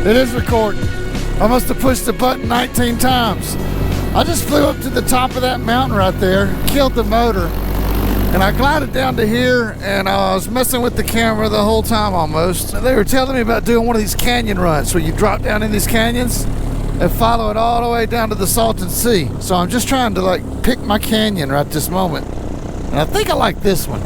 It is recording. I must have pushed the button 19 times. I just flew up to the top of that mountain right there, killed the motor, and I glided down to here, and I was messing with the camera the whole time almost. They were telling me about doing one of these canyon runs where you drop down in these canyons and follow it all the way down to the Salton Sea. So I'm just trying to like pick my canyon right this moment. And I think I like this one.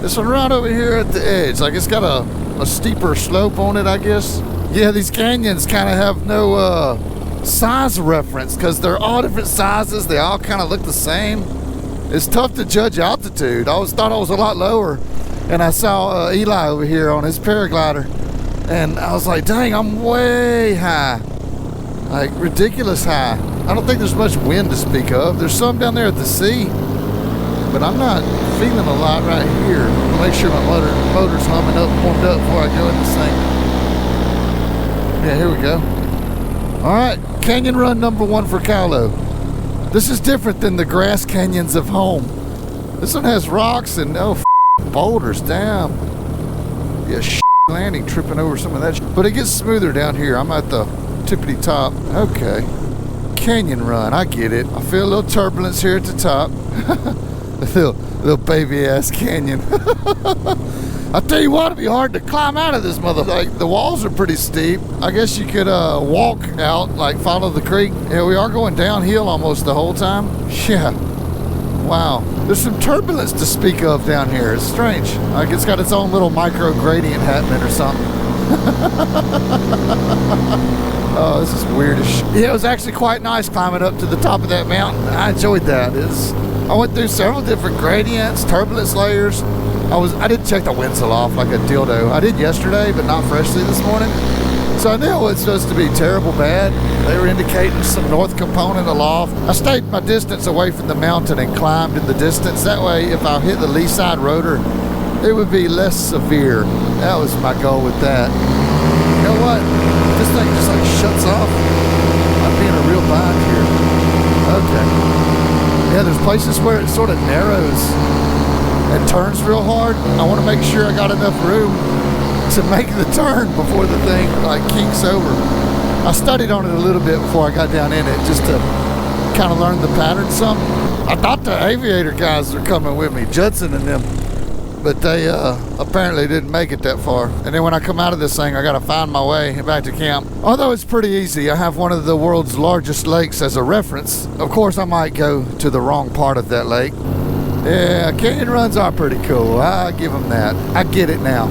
This one right over here at the edge. Like it's got a steeper slope on it, I guess. Yeah, these canyons kind of have no size reference because they're all different sizes. They all kind of look the same. It's tough to judge altitude. I always thought I was a lot lower, and I saw Eli over here on his paraglider, and I was like, dang, I'm way high, like ridiculous high. I don't think there's much wind to speak of. There's some down there at the sea, but I'm not feeling a lot right here. I'll make sure my motor's humming up, warmed up before I go in this thing. Yeah, here we go. All right, canyon run number 1 for Kylo. This is different than the grass canyons of home. This one has rocks and boulders. Damn. Yeah, landing, tripping over some of that. But it gets smoother down here. I'm at the tippity top. Okay. Canyon run. I get it. I feel a little turbulence here at the top. a little baby ass canyon. I tell you what, it'd be hard to climb out of this mother. Like the walls are pretty steep. I guess you could walk out, like follow the creek. Yeah, we are going downhill almost the whole time. Yeah. Wow. There's some turbulence to speak of down here. It's strange. Like it's got its own little micro gradient happening or something. Oh, this is weird as shit. Yeah, it was actually quite nice climbing up to the top of that mountain. I enjoyed that. I went through several different gradients, turbulence layers. I did check the windsill off like a dildo. I did yesterday, but not freshly this morning. So I knew it was supposed to be terrible bad. They were indicating some north component aloft. I stayed my distance away from the mountain and climbed in the distance. That way, if I hit the lee side rotor, it would be less severe. That was my goal with that. You know what? This thing just like shuts off. I'm being a real bind here. Okay. Yeah, there's places where it sort of narrows and turns real hard. I want to make sure I got enough room to make the turn before the thing like kinks over. I studied on it a little bit before I got down in it just to kind of learn the pattern some. I thought the aviator guys were coming with me, Judson and them, but they apparently didn't make it that far. And then when I come out of this thing, I got to find my way back to camp. Although it's pretty easy. I have one of the world's largest lakes as a reference. Of course, I might go to the wrong part of that lake. Yeah, canyon runs are pretty cool. I give them that. I get it now.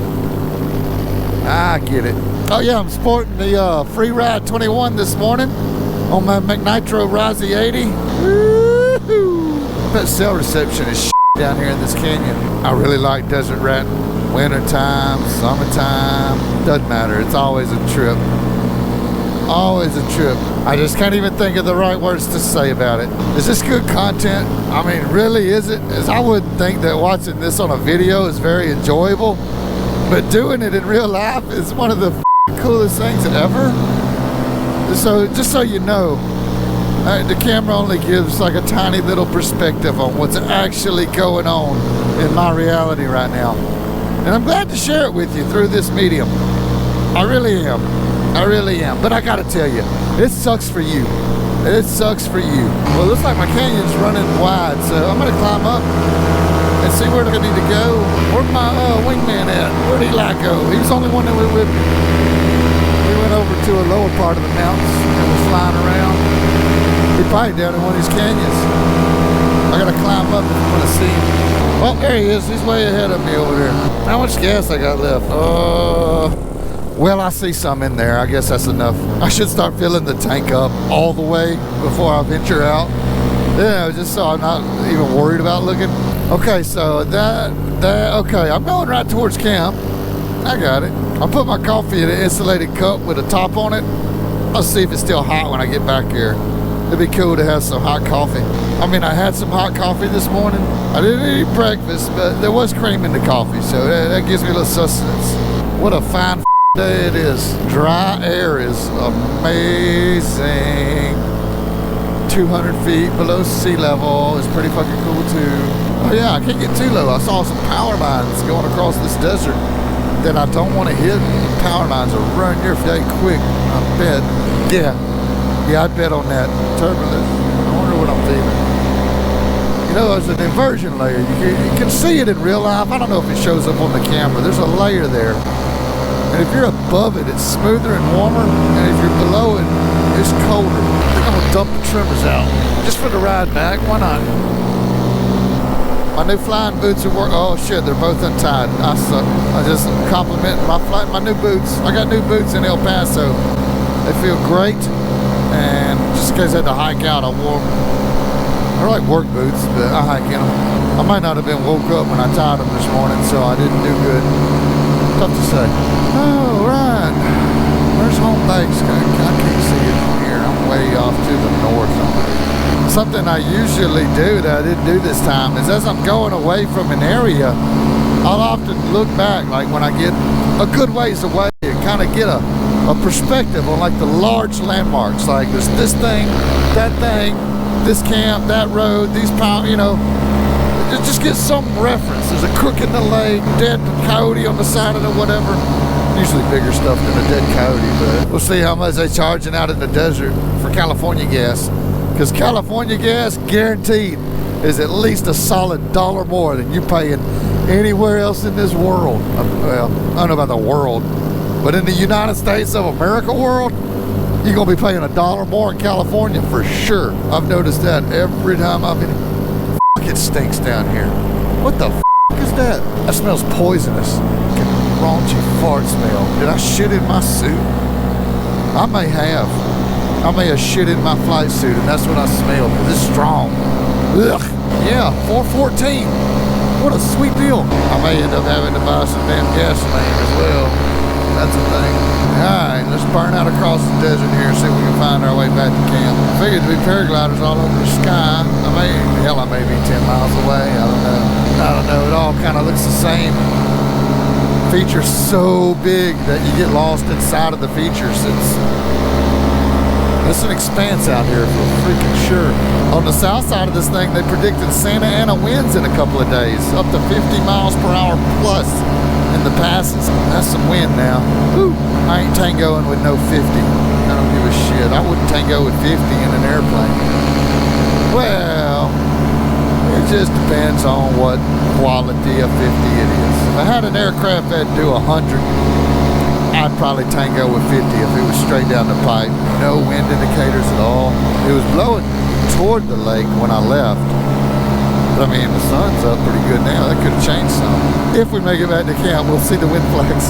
I get it. Oh yeah, I'm sporting the Free Ride 21 this morning on my McNitro Rossi 80. Woo-hoo. That cell reception is down here in this canyon. I really like Desert Rat. Wintertime, summertime, doesn't matter. It's always a trip. Always a trip. I just can't even think of the right words to say about it. Is this good content? I mean, really, is it? As I would think that watching this on a video is very enjoyable, but doing it in real life is one of the coolest things ever. So, just so you know, the camera only gives like a tiny little perspective on what's actually going on in my reality right now. And I'm glad to share it with you through this medium. I really am. I really am. But I gotta tell you, it sucks for you. It sucks for you. Well, it looks like my canyon's running wide, so I'm gonna climb up and see where I need to go. Where's my wingman at? Where'd Eli go? He was the only one that went with me. We went over to a lower part of the mountains and was flying around. He's probably down in one of these canyons. I gotta climb up if I wanna see him. Well, there he is. He's way ahead of me over there. How much gas I got left? Well, I see some in there. I guess that's enough. I should start filling the tank up all the way before I venture out. Yeah, just so I'm not even worried about looking. Okay, so okay, I'm going right towards camp. I got it. I'll put my coffee in an insulated cup with a top on it. I'll see if it's still hot when I get back here. It'd be cool to have some hot coffee. I mean, I had some hot coffee this morning. I didn't eat breakfast, but there was cream in the coffee, so that gives me a little sustenance. What a fine day it is. Dry air is amazing. 200 feet below sea level is pretty fucking cool too. Oh yeah, I can't get too low. I saw some power lines going across this desert. that I don't want to hit, power lines will run your day quick, I bet. Yeah, I'd bet on that. Turbulence. I wonder what I'm feeling. You know, there's an inversion layer. You can see it in real life. I don't know if it shows up on the camera. There's a layer there. And if you're above it, it's smoother and warmer. And if you're below it, it's colder. I think I'm gonna dump the trimmers out just for the ride back. Why not? My new flying boots are working. Oh shit, they're both untied. I suck. I just complimenting my new boots. I got new boots in El Paso. They feel great. And just in case I had to hike out, I wore them. They're like work boots, but I hike in them. I might not have been woke up when I tied them this morning, so I didn't do good. Tough to say. Oh, right. Where's home base? I can't see it from here. I'm way off to the north. Something I usually do that I didn't do this time is as I'm going away from an area, I'll often look back, like when I get a good ways away and kind of get a perspective on like the large landmarks. Like there's this thing, this camp, that road, these pounds, you know. Just get some reference. There's a crook in the lake, dead coyote on the side of it, whatever. Usually bigger stuff than a dead coyote, but we'll see how much they're charging out in the desert for California gas. Because California gas, guaranteed, is at least a solid $1 more than you paying anywhere else in this world. Well, I don't know about the world, but in the United States of America world, you're going to be paying $1 more in California for sure. I've noticed that every time I've been. It stinks down here. What the is that? That smells poisonous. Raunchy fart smell. Did I shit in my suit? I may have. I may have shit in my flight suit, and that's what I smell, because it's strong. Ugh. Yeah, 414. What a sweet deal. I may end up having to buy some damn gasoline as well. That's a thing. Alright, let's burn out across the desert here and see if we can find our way back to camp. I figured there'd be paragliders all over the sky. I may be 10 miles away. I don't know. It all kind of looks the same. Features so big that you get lost inside of the features. It's an expanse out here for freaking sure. On the south side of this thing, they predicted Santa Ana winds in a couple of days, up to 50 miles per hour plus in the passes. That's some wind now. Woo. I ain't tangoing with no 50. I don't give a shit. I wouldn't tango with 50 in an airplane. Well, it just depends on what quality of 50 it is. If I had an aircraft that'd do 100, I'd probably tango with 50 if it was straight down the pipe. No wind indicators at all. It was blowing toward the lake when I left. I mean, the sun's up pretty good now. That could have changed some. If we make it back to camp, we'll see the wind flags.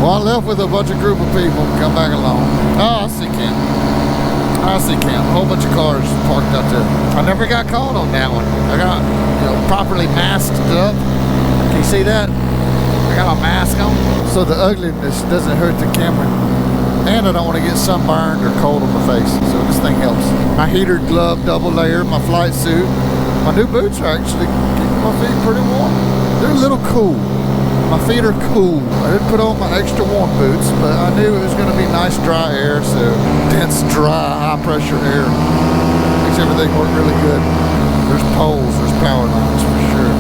Well, I left with a bunch of group of people. Come back along. Oh, I see camp. A whole bunch of cars parked out there. I never got caught on that one. I got, properly masked up. Can you see that? I got my mask on. So the ugliness doesn't hurt the camera. And I don't want to get sunburned or cold on my face. So this thing helps. My heater glove, double layer, my flight suit. My new boots are actually keeping my feet pretty warm. They're a little cool. My feet are cool. I didn't put on my extra warm boots, but I knew it was going to be nice dry air, so dense, dry, high pressure air. Makes everything work really good. There's poles, there's power lines for sure.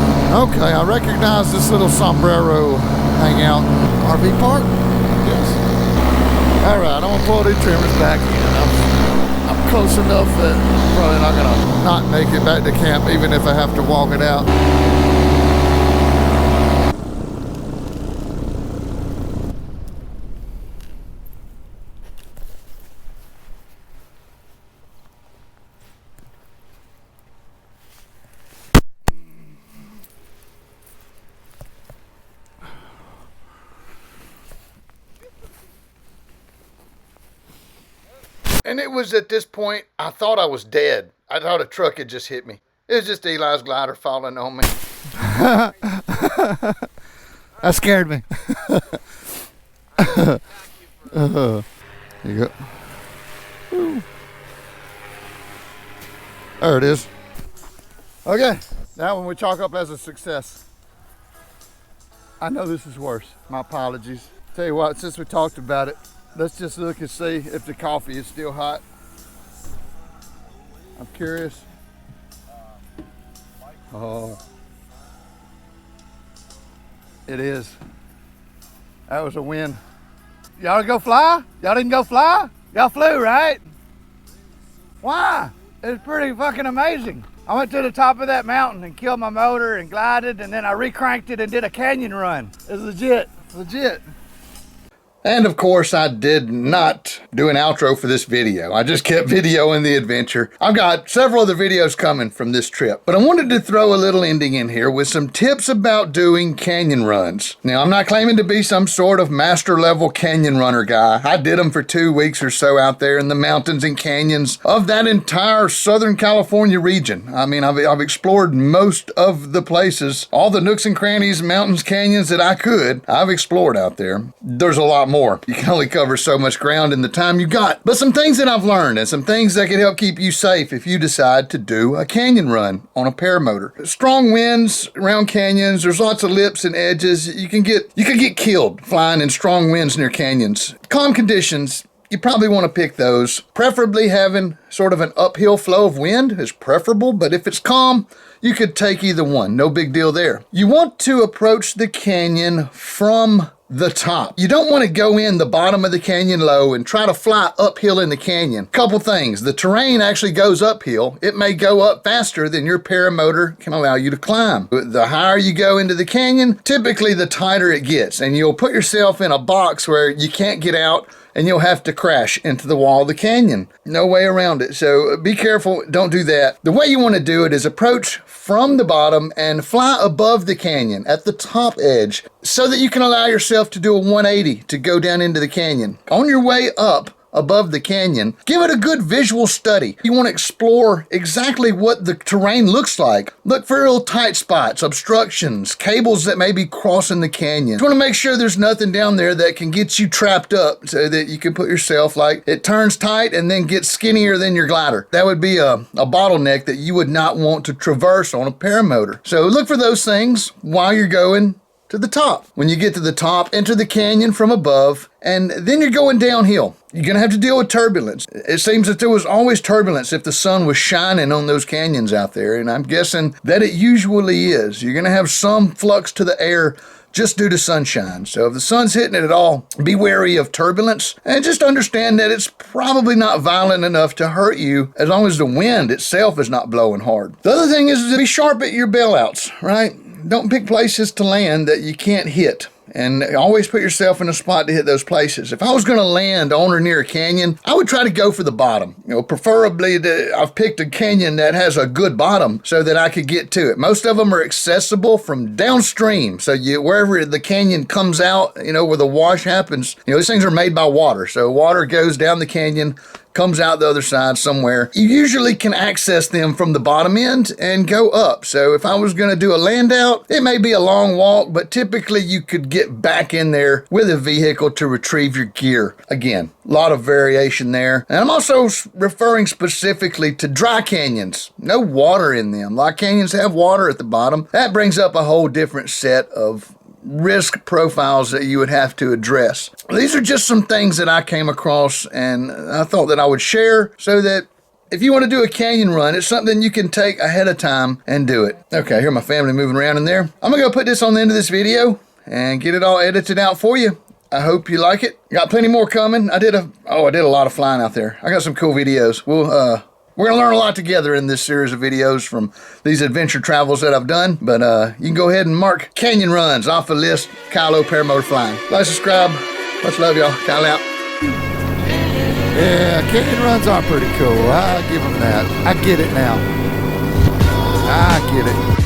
Okay, I recognize this little sombrero hangout. RV park? Yes. Alright, I'm going to pull these trimmers back in. I'm close enough that I'm probably not going to not make it back to camp, even if I have to walk it out. And it was at this point, I thought I was dead. I thought a truck had just hit me. It was just Eli's glider falling on me. That scared me. Here you go. Ooh. There it is. Okay, that one we chalk up as a success. I know this is worse. My apologies. Tell you what, since we talked about it, let's just look and see if the coffee is still hot. I'm curious. Oh, it is. That was a win. Y'all go fly? Y'all didn't go fly? Y'all flew, right? Why? It was pretty fucking amazing. I went to the top of that mountain and killed my motor and glided, and then I recranked it and did a canyon run. It was legit. And of course, I did not do an outro for this video. I just kept videoing the adventure. I've got several other videos coming from this trip, but I wanted to throw a little ending in here with some tips about doing canyon runs. Now, I'm not claiming to be some sort of master level canyon runner guy. I did them for 2 weeks or so out there in the mountains and canyons of that entire Southern California region. I mean, I've explored most of the places, all the nooks and crannies, mountains, canyons that I could. I've explored out there. There's a lot more. You can only cover so much ground in the time you got. But some things that I've learned and some things that can help keep you safe if you decide to do a canyon run on a paramotor. Strong winds around canyons, there's lots of lips and edges. You can get killed flying in strong winds near canyons. Calm conditions, you probably want to pick those. Preferably having sort of an uphill flow of wind is preferable, but if it's calm, you could take either one. No big deal there. You want to approach the canyon from the top. You don't want to go in the bottom of the canyon low and try to fly uphill in the canyon. Couple things. The terrain actually goes uphill. It may go up faster than your paramotor can allow you to climb. The higher you go into the canyon, typically the tighter it gets, and you'll put yourself in a box where you can't get out and you'll have to crash into the wall of the canyon. No way around it. So be careful. Don't do that. The way you want to do it is approach from the bottom and fly above the canyon at the top edge so that you can allow yourself to do a 180 to go down into the canyon. On your way up above the canyon, give it a good visual study. You want to explore exactly what the terrain looks like. Look for little tight spots, obstructions, cables that may be crossing the canyon. You want to make sure there's nothing down there that can get you trapped up so that you can put yourself like it turns tight and then gets skinnier than your glider. That would be a bottleneck that you would not want to traverse on a paramotor. So look for those things while you're going to the top. When you get to the top, enter the canyon from above, and then you're going downhill. You're going to have to deal with turbulence. It seems that there was always turbulence if the sun was shining on those canyons out there, and I'm guessing that it usually is. You're going to have some flux to the air just due to sunshine. So if the sun's hitting it at all, be wary of turbulence and just understand that it's probably not violent enough to hurt you as long as the wind itself is not blowing hard. The other thing is to be sharp at your bailouts, right? Don't pick places to land that you can't hit. And always put yourself in a spot to hit those places. If I was going to land on or near a canyon, I would try to go for the bottom. Preferably I've picked a canyon that has a good bottom so that I could get to it. Most of them are accessible from downstream. So wherever the canyon comes out, where the wash happens, these things are made by water. So water goes down the canyon, comes out the other side somewhere. You usually can access them from the bottom end and go up. So if I was going to do a land out, it may be a long walk, but typically you could get back in there with a vehicle to retrieve your gear. Again, a lot of variation there. And I'm also referring specifically to dry canyons. No water in them. A lot of canyons have water at the bottom. That brings up a whole different set of risk profiles that you would have to address. These are just some things that I came across and I thought that I would share so that if you want to do a canyon run, it's something you can take ahead of time and do it. Okay, I hear my family moving around in there. I'm gonna go put this on the end of this video and get it all edited out for you. I hope you like it. Got plenty more coming. I did a lot of flying out there. I got some cool videos. We're going to learn a lot together in this series of videos from these adventure travels that I've done. But you can go ahead and mark canyon runs off the list. Kylo Paramotor Flying. Like, subscribe. Much love, y'all. Kyle out. Yeah, canyon runs are pretty cool. I give them that. I get it now. I get it.